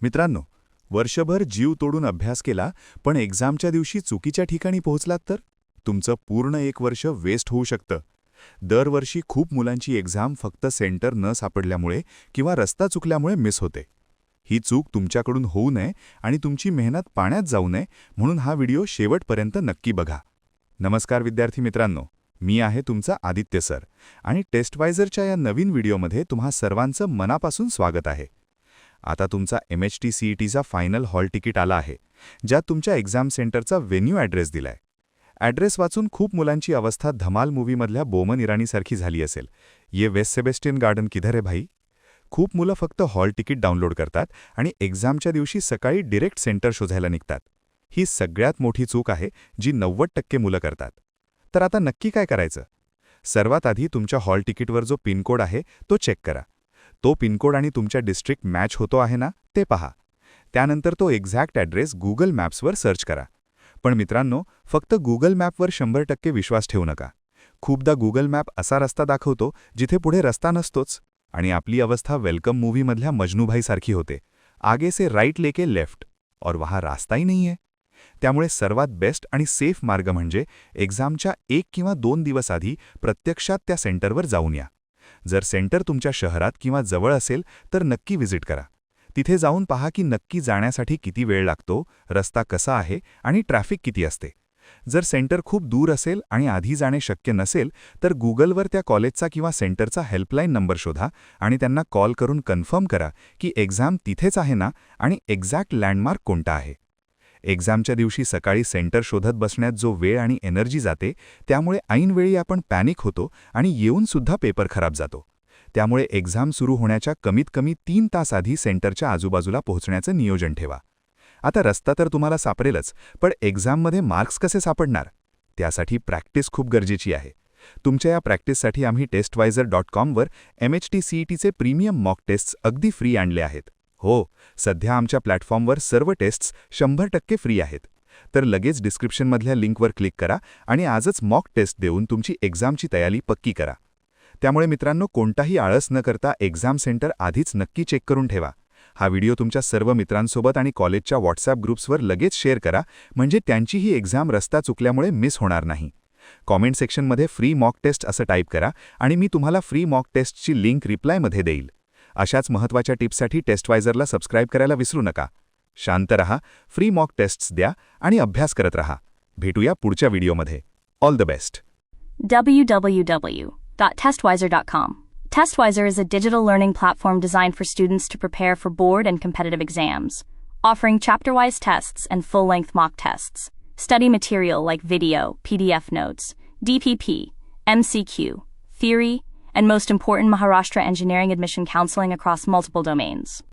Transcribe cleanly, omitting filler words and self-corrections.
मित्रांनो, वर्षभर जीव तोडून अभ्यास केला पण एक्झामच्या दिवशी चुकीच्या ठिकाणी पोहोचलात तर तुमचं पूर्ण एक वर्ष वेस्ट होऊ शकतं. दरवर्षी खूप मुलांची एक्झाम फक्त सेंटर न सापडल्यामुळे किंवा रस्ता चुकल्यामुळे मिस होते. ही चूक तुमच्याकडून होऊ नये आणि तुमची मेहनत पाण्यात जाऊ नये म्हणून हा व्हिडिओ शेवटपर्यंत नक्की बघा. नमस्कार विद्यार्थी मित्रांनो, मी आहे तुमचा आदित्य सर आणि टेस्टवायझरच्या या नवीन व्हिडिओमध्ये तुम्हा सर्वांचं मनापासून स्वागत आहे. आता तुमचा MHT-CETचा फायनल हॉल तिकीट आला आहे, ज्यात तुमच्या एक्झाम सेंटरचा व्हेन्यू ॲड्रेस दिलाय. ॲड्रेस वाचून खूप मुलांची अवस्था धमाल मूव्हीमधल्या बोमन इराणीसारखी झाली असेल. ये वेस्ट सेबेस्टियन गार्डन किधर है भाई? खूप मुलं फक्त हॉल तिकीट डाउनलोड करतात आणि एक्झामच्या दिवशी सकाळी डिरेक्ट सेंटर शोधायला निघतात. ही सगळ्यात मोठी चूक आहे जी 90% मुलं करतात. तर आता नक्की काय करायचं? सर्वात आधी तुमच्या हॉल तिकीटवर जो पिनकोड आहे तो चेक करा. तो पिनकोड आणि तुमच्या डिस्ट्रिक्ट मॅच होतो आहे ना ते पहा. त्यानंतर तो एक्झॅक्ट ॲड्रेस गुगल मॅप्सवर सर्च करा. पण मित्रांनो, फक्त गुगल मॅपवर 100% विश्वास ठेवू नका. खूपदा गुगल मॅप असा रस्ता दाखवतो जिथे पुढे रस्ता नसतोच आणि आपली अवस्था वेलकम मूव्हीमधल्या मजनूभाईसारखी होते. आगे से राईट लेके लेफ्ट और वहाँ रास्ताही नाही आहे. त्यामुळे सर्वात बेस्ट आणि सेफ मार्ग म्हणजे एक्झामच्या 1 किंवा 2 दिवस आधी प्रत्यक्षात त्या सेंटरवर जाऊन या. जर सेंटर तुमच्या शहरात किंवा जवळ असेल तर नक्की व्हिजिट करा. तिथे जाऊन पहा की नक्की जाण्यासाठी किती वेळ लागतो, रस्ता कसा आहे आणि ट्रॅफिक किती असते. जर सेंटर खूप दूर असेल आणि आधी जाणे शक्य नसेल तर गुगलवर त्या कॉलेजचा किंवा सेंटरचा हेल्पलाईन नंबर शोधा आणि त्यांना कॉल करून कन्फर्म करा की एक्झाम तिथेच आहे ना आणि एक्झॅक्ट लँडमार्क कोणता आहे. एक्झामच्या दिवशी सकाळी सेंटर शोधत बसण्यात जो वेळ आणि एनर्जी जाते त्यामुळे ऐनवेळी आपण पॅनिक होतो आणि येऊनसुद्धा पेपर खराब जातो. त्यामुळे एक्झाम सुरू होण्याच्या कमीत कमी 3 तास आधी सेंटरच्या आजूबाजूला पोहोचण्याचं नियोजन ठेवा. आता रस्ता तर तुम्हाला सापडेलच, पण एक्झाममध्ये मार्क्स कसे सापडणार? त्यासाठी प्रॅक्टिस खूप गरजेची आहे. तुमच्या या प्रॅक्टिससाठी आम्ही टेस्टवायझर.com वर MHT-CETचे प्रीमियम मॉक टेस्ट्स अगदी फ्री आणले आहेत. हो, सध्या आमच्या प्लॅटफॉर्मवर सर्व टेस्ट्स 100% फ्री आहेत. तर लगेच डिस्क्रिप्शनमधल्या लिंकवर क्लिक करा आणि आजच मॉक टेस्ट देऊन तुमची एक्झामची तयारी पक्की करा. त्यामुळे मित्रांनो, कोणताही आळस न करता एक्झाम सेंटर आधीच नक्की चेक करून ठेवा. हा व्हिडिओ तुमच्या सर्व मित्रांसोबत आणि कॉलेजच्या व्हॉट्सॲप ग्रुप्सवर लगेच शेअर करा, म्हणजे त्यांचीही एक्झाम रस्ता चुकल्यामुळे मिस होणार नाही. कॉमेंट सेक्शनमध्ये फ्री मॉक टेस्ट असं टाईप करा आणि मी तुम्हाला फ्री मॉक टेस्टची लिंक रिप्लायमध्ये देईल. अशाच महत्त्वाच्या टिप्ससाठी टेस्टवायझरला सबस्क्राईब करायला विसरू नका. शांत रहा, फ्री मॉक टेस्ट्स द्या आणि अभ्यास करत रहा. भेटूया पुढच्या व्हिडिओमध्ये. All the best. www.testwiser.com. Testwiser is a digital learning platform designed for students to prepare for board and competitive exams, offering chapter-wise tests and full-length mock tests. Study material like video, PDF notes, DPP, MCQ, theory, and most important, Maharashtra engineering admission counseling across multiple domains.